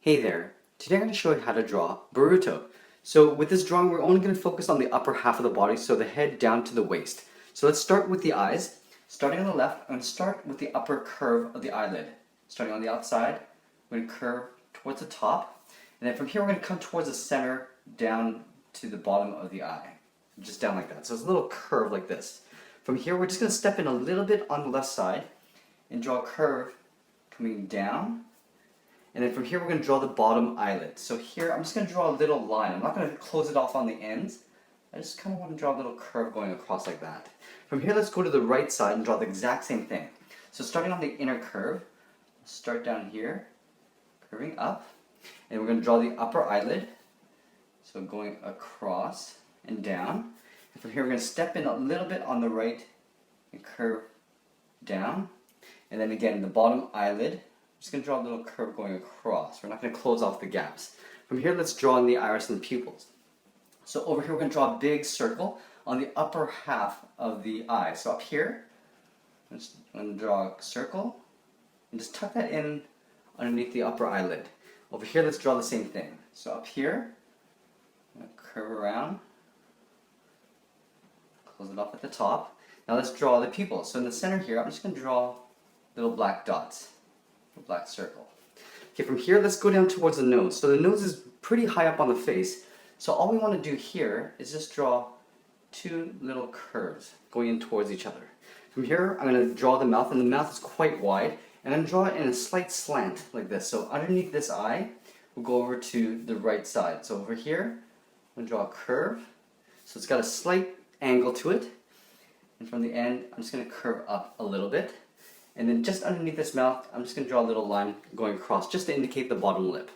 Hey there, today I'm going to show you how to draw Boruto. So with this drawing we're only going to focus on the upper half of the body, so the head down to the waist. So let's start with the eyes. Starting on the left, I'm going to start with the upper curve of the eyelid. Starting on the outside, we're going to curve towards the top, and then from here we're going to come towards the center down to the bottom of the eye. Just down like that. So it's a little curve like this. From here we're just going to step in a little bit on the left side and draw a curve coming down. And then from here we're going to draw the bottom eyelid. So here I'm just going to draw a little line. I'm not going to close it off on the ends. I just kind of want to draw a little curve going across like that. From here let's go to the right side and draw the exact same thing. So starting on the inner curve, start down here, curving up, and we're going to draw the upper eyelid. So going across and down. And from here we're going to step in a little bit on the right and curve down. And then again the bottom eyelid. I'm just going to draw a little curve going across. We're not going to close off the gaps. From here, let's draw in the iris and the pupils. So over here, we're going to draw a big circle on the upper half of the eye. So up here, I'm going to draw a circle and just tuck that in underneath the upper eyelid. Over here, let's draw the same thing. So up here, I'm going to curve around, close it off at the top. Now let's draw the pupils. So in the center here, I'm just going to draw little black dots. Black circle. Okay, from here let's go down towards the nose. So the nose is pretty high up on the face. So all we want to do here is just draw two little curves going in towards each other. From here I'm going to draw the mouth, and the mouth is quite wide, and I'm going to draw it in a slight slant like this. So underneath this eye we'll go over to the right side. So over here I'm going to draw a curve. So it's got a slight angle to it, and from the end I'm just going to curve up a little bit. And then just underneath this mouth, I'm just going to draw a little line going across just to indicate the bottom lip.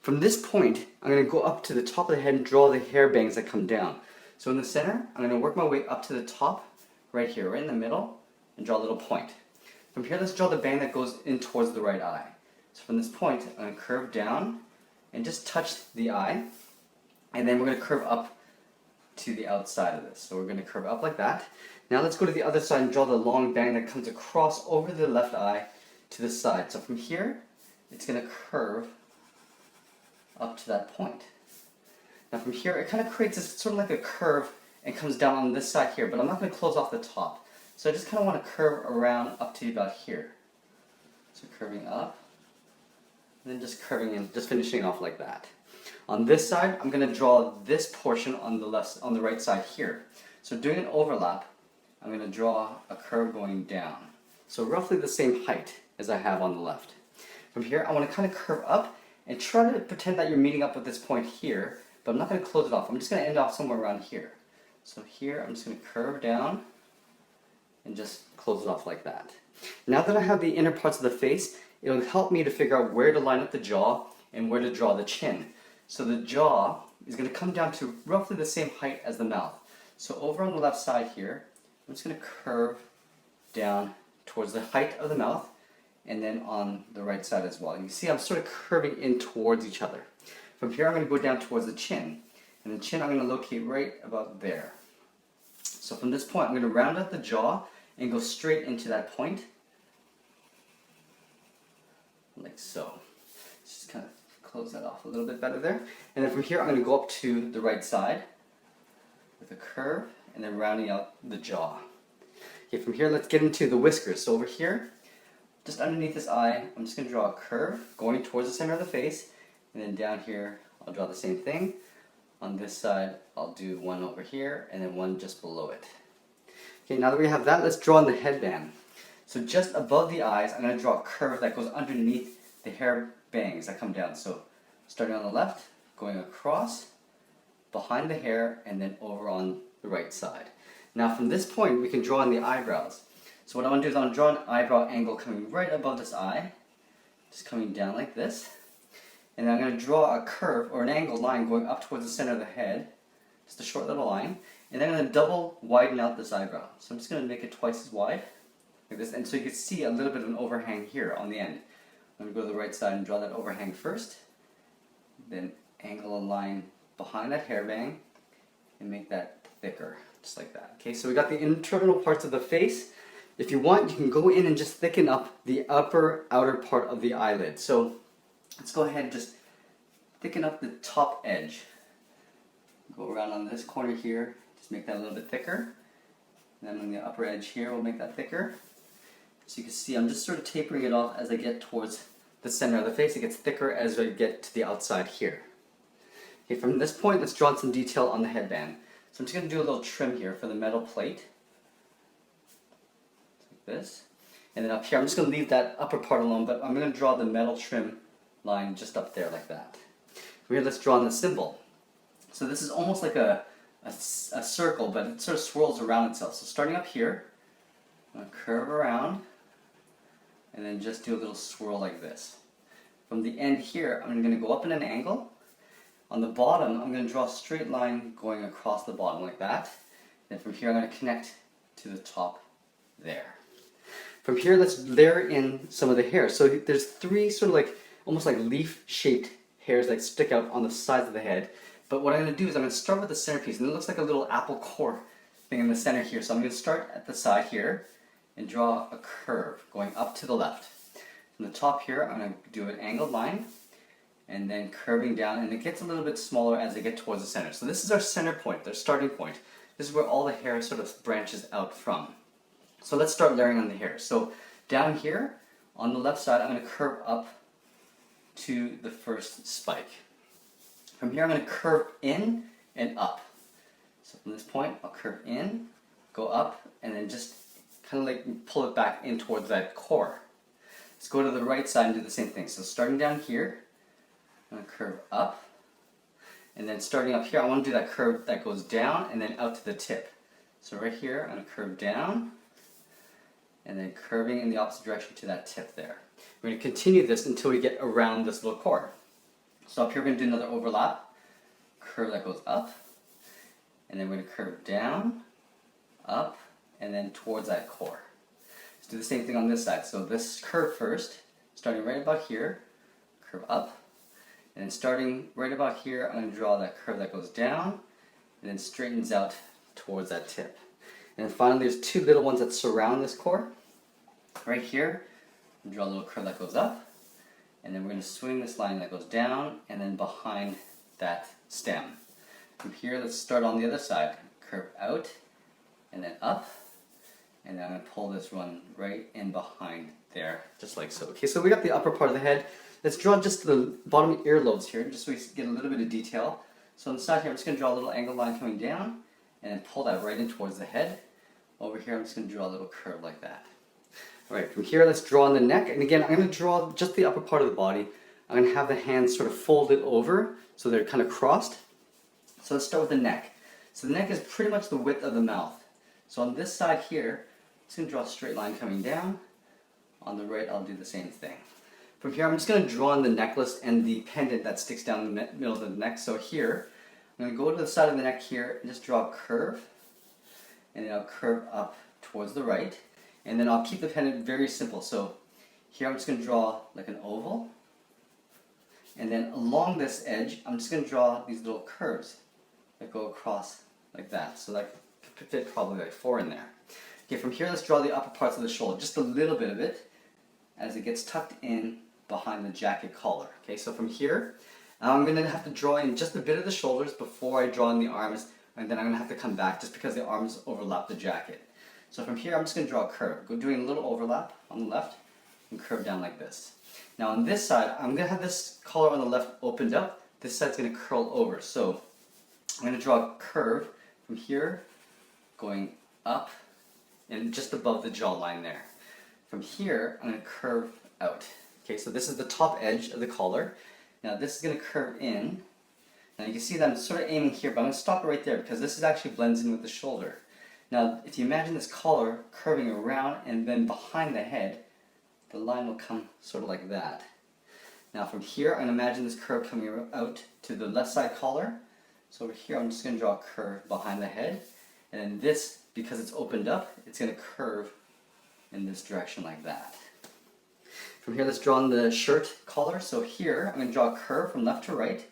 From this point, I'm going to go up to the top of the head and draw the hair bangs that come down. So in the center, I'm going to work my way up to the top, right here, right in the middle, and draw a little point. From here, let's draw the bang that goes in towards the right eye. So from this point, I'm going to curve down and just touch the eye. And then we're going to curve up to the outside of this. So we're going to curve up like that. Now let's go to the other side and draw the long bang that comes across over the left eye to the side. So from here, it's going to curve up to that point. Now from here, it kind of creates this sort of like a curve and comes down on this side here, but I'm not going to close off the top. So I just kind of want to curve around up to about here. So curving up, and then just curving in, just finishing off like that. On this side, I'm going to draw this portion on the right side here. So doing an overlap, I'm going to draw a curve going down. So roughly the same height as I have on the left. From here, I want to kind of curve up and try to pretend that you're meeting up with this point here, but I'm not going to close it off. I'm just going to end off somewhere around here. So here, I'm just going to curve down and just close it off like that. Now that I have the inner parts of the face, it'll help me to figure out where to line up the jaw and where to draw the chin. So the jaw is going to come down to roughly the same height as the mouth. So over on the left side here, I'm just going to curve down towards the height of the mouth, and then on the right side as well. You see I'm sort of curving in towards each other. From here I'm going to go down towards the chin, and the chin I'm going to locate right about there. So from this point I'm going to round out the jaw and go straight into that point, like so. Just kind of close that off a little bit better there. And then from here I'm going to go up to the right side with a curve, and then rounding out the jaw. Okay, from here let's get into the whiskers. So over here, just underneath this eye, I'm just going to draw a curve going towards the center of the face, and then down here I'll draw the same thing. On this side I'll do one over here and then one just below it. Okay, now that we have that, let's draw in the headband. So just above the eyes, I'm going to draw a curve that goes underneath the hair bangs that come down. So starting on the left, going across, behind the hair, and then over on the right side. Now from this point we can draw in the eyebrows. So what I want to do is I want to draw an eyebrow angle coming right above this eye, just coming down like this. And then I'm going to draw a curve or an angled line going up towards the center of the head, just a short little line. And then I'm going to double widen out this eyebrow. So I'm just going to make it twice as wide, like this. And so you can see a little bit of an overhang here on the end. I'm going to go to the right side and draw that overhang first, then angle a line behind that hairbang and make that thicker, just like that. Okay, so we got the internal parts of the face. If you want, you can go in and just thicken up the upper outer part of the eyelid. So let's go ahead and just thicken up the top edge. Go around on this corner here, just make that a little bit thicker. And then on the upper edge here, we'll make that thicker. So you can see I'm just sort of tapering it off as I get towards the center of the face. It gets thicker as I get to the outside here. Okay, from this point, let's draw some detail on the headband. So I'm just going to do a little trim here for the metal plate. Like this. And then up here, I'm just going to leave that upper part alone, but I'm going to draw the metal trim line just up there like that. From here, let's draw on the symbol. So this is almost like a circle, but it sort of swirls around itself. So starting up here, I'm going to curve around, and then just do a little swirl like this. From the end here, I'm going to go up in an angle. On the bottom, I'm going to draw a straight line going across the bottom like that. Then from here, I'm going to connect to the top there. From here, let's layer in some of the hair. So there's three sort of like, almost like leaf-shaped hairs that stick out on the sides of the head. But what I'm going to do is I'm going to start with the centerpiece, and it looks like a little apple core thing in the center here. So I'm going to start at the side here and draw a curve going up to the left. From the top here, I'm going to do an angled line, and then curving down, and it gets a little bit smaller as I get towards the center. So this is our center point, our starting point. This is where all the hair sort of branches out from. So let's start layering on the hair. So down here, on the left side, I'm going to curve up to the first spike. From here, I'm going to curve in and up. So from this point, I'll curve in, go up, and then just kind of like pull it back in towards that core. Let's go to the right side and do the same thing. So starting down here, I'm going to curve up, and then starting up here, I want to do that curve that goes down and then out to the tip. So right here, I'm going to curve down, and then curving in the opposite direction to that tip there. We're going to continue this until we get around this little core. So up here, we're going to do another overlap, curve that goes up, and then we're going to curve down, up, and then towards that core. Let's do the same thing on this side. So this curve first, starting right about here, curve up, and then starting right about here, I'm going to draw that curve that goes down, and then straightens out towards that tip. And then finally, there's two little ones that surround this core. Right here, I'm going to draw a little curve that goes up, and then we're going to swing this line that goes down and then behind that stem. From here, let's start on the other side. Curve out and then up, and then I'm going to pull this one right in behind there, just like so. Okay, so we got the upper part of the head. Let's draw just the bottom earlobes here, just so we get a little bit of detail. So on the side here, I'm just going to draw a little angled line coming down, and then pull that right in towards the head. Over here, I'm just going to draw a little curve like that. Alright, from here, let's draw on the neck. And again, I'm going to draw just the upper part of the body. I'm going to have the hands sort of folded over, so they're kind of crossed. So let's start with the neck. So the neck is pretty much the width of the mouth. So on this side here, I'm just going to draw a straight line coming down. On the right, I'll do the same thing. From here, I'm just going to draw on the necklace and the pendant that sticks down the middle of the neck. So here, I'm going to go to the side of the neck here and just draw a curve. And then I'll curve up towards the right. And then I'll keep the pendant very simple. So here I'm just going to draw like an oval. And then along this edge, I'm just going to draw these little curves that go across like that. So that could fit probably like 4 in there. Okay, from here, let's draw the upper parts of the shoulder, just a little bit of it, as it gets tucked in behind the jacket collar. Okay, so from here, I'm going to have to draw in just a bit of the shoulders before I draw in the arms, and then I'm going to have to come back just because the arms overlap the jacket. So from here, I'm just going to draw a curve, doing a little overlap on the left, and curve down like this. Now on this side, I'm going to have this collar on the left opened up. This side's going to curl over. So I'm going to draw a curve from here, going up, and just above the jawline there. From here, I'm going to curve out. Okay, so this is the top edge of the collar. Now this is going to curve in. Now you can see that I'm sort of aiming here, but I'm going to stop it right there because this is actually blends in with the shoulder. Now, if you imagine this collar curving around and then behind the head, the line will come sort of like that. Now from here, I'm going to imagine this curve coming out to the left side collar. So over here, I'm just going to draw a curve behind the head. And then this, because it's opened up, it's going to curve in this direction like that. From here, let's draw on the shirt collar. So here, I'm going to draw a curve from left to right.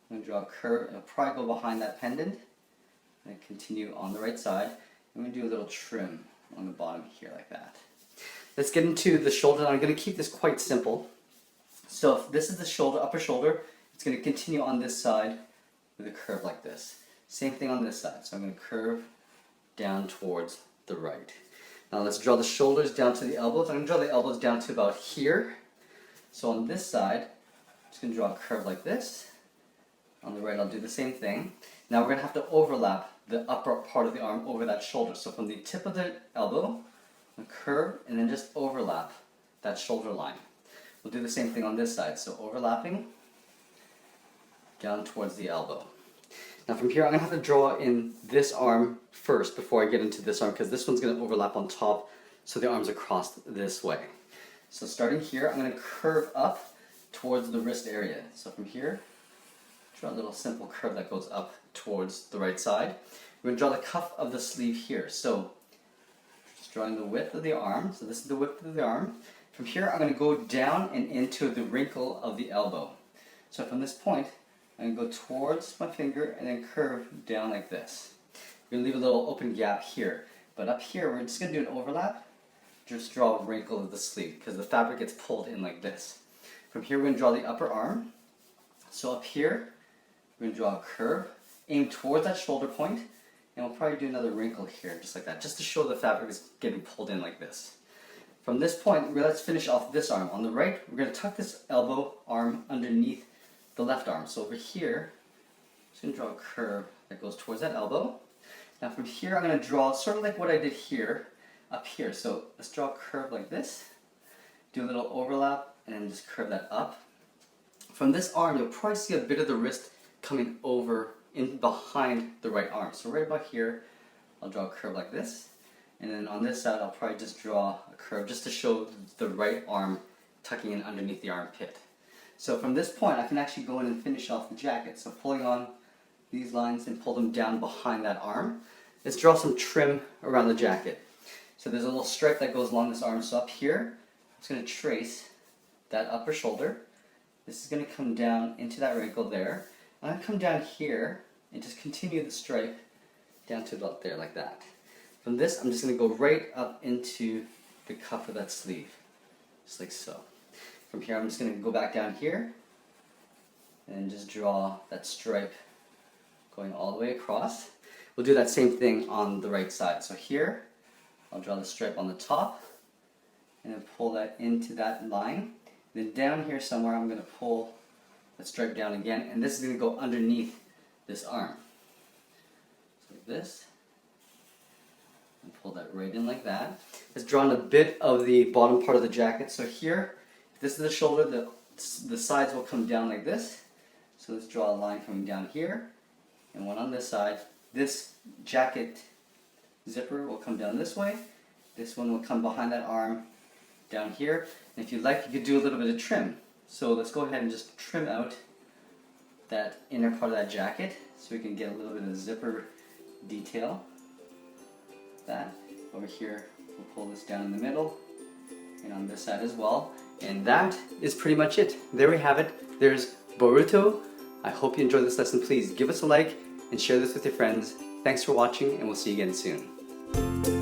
I'm going to draw a curve, it'll probably go behind that pendant. And continue on the right side. I'm going to do a little trim on the bottom here like that. Let's get into the shoulder. I'm going to keep this quite simple. So if this is the shoulder, upper shoulder, It's going to continue on this side with a curve like this. Same thing on this side. So I'm going to curve down towards the right. Now let's draw the shoulders down to the elbows. I'm going to draw the elbows down to about here. So on this side, I'm just going to draw a curve like this. On the right, I'll do the same thing. Now we're going to have to overlap the upper part of the arm over that shoulder. So from the tip of the elbow, a curve, and then just overlap that shoulder line. We'll do the same thing on this side. So overlapping down towards the elbow. Now from here, I'm going to have to draw in this arm first before I get into this arm, because this one's going to overlap on top, so the arms are crossed this way. So starting here, I'm going to curve up towards the wrist area. So from here, draw a little simple curve that goes up towards the right side. We're going to draw the cuff of the sleeve here. So just drawing the width of the arm. So this is the width of the arm. From here, I'm going to go down and into the wrinkle of the elbow. So from this point, I'm going to go towards my finger and then curve down like this. We're going to leave a little open gap here. But up here, we're just going to do an overlap. Just draw a wrinkle of the sleeve because the fabric gets pulled in like this. From here, we're going to draw the upper arm. So up here, we're going to draw a curve, aim towards that shoulder point, and we'll probably do another wrinkle here, just like that, just to show the fabric is getting pulled in like this. From this point, let's finish off this arm. On the right, we're going to tuck this elbow arm underneath the left arm. So over here, I'm just going to draw a curve that goes towards that elbow. Now from here, I'm going to draw sort of like what I did here, up here. So let's draw a curve like this, do a little overlap, and then just curve that up. From this arm, you'll probably see a bit of the wrist coming over in behind the right arm. So right about here, I'll draw a curve like this. And then on this side, I'll probably just draw a curve just to show the right arm tucking in underneath the armpit. So from this point, I can actually go in and finish off the jacket. So pulling on these lines and pull them down behind that arm. Let's draw some trim around the jacket. So there's a little stripe that goes along this arm. So up here, I'm just going to trace that upper shoulder. This is going to come down into that wrinkle there. I'm going to come down here and just continue the stripe down to about there like that. From this, I'm just going to go right up into the cuff of that sleeve, just like so. From here, I'm just going to go back down here and just draw that stripe going all the way across. We'll do that same thing on the right side. So here, I'll draw the stripe on the top and then pull that into that line. Then down here somewhere, I'm going to pull that stripe down again, and this is going to go underneath this arm. So like this. And pull that right in like that. It's drawn a bit of the bottom part of the jacket. So here, if this is the shoulder, the sides will come down like this. So let's draw a line coming down here, and one on this side. This jacket zipper will come down this way. This one will come behind that arm down here. And if you'd like, you could do a little bit of trim. So let's go ahead and just trim out that inner part of that jacket so we can get a little bit of zipper detail. That over here, we'll pull this down in the middle and on this side as well. And that is pretty much it. There we have it. There's Boruto. I hope you enjoyed this lesson. Please give us a like and share this with your friends. Thanks for watching, and we'll see you again soon.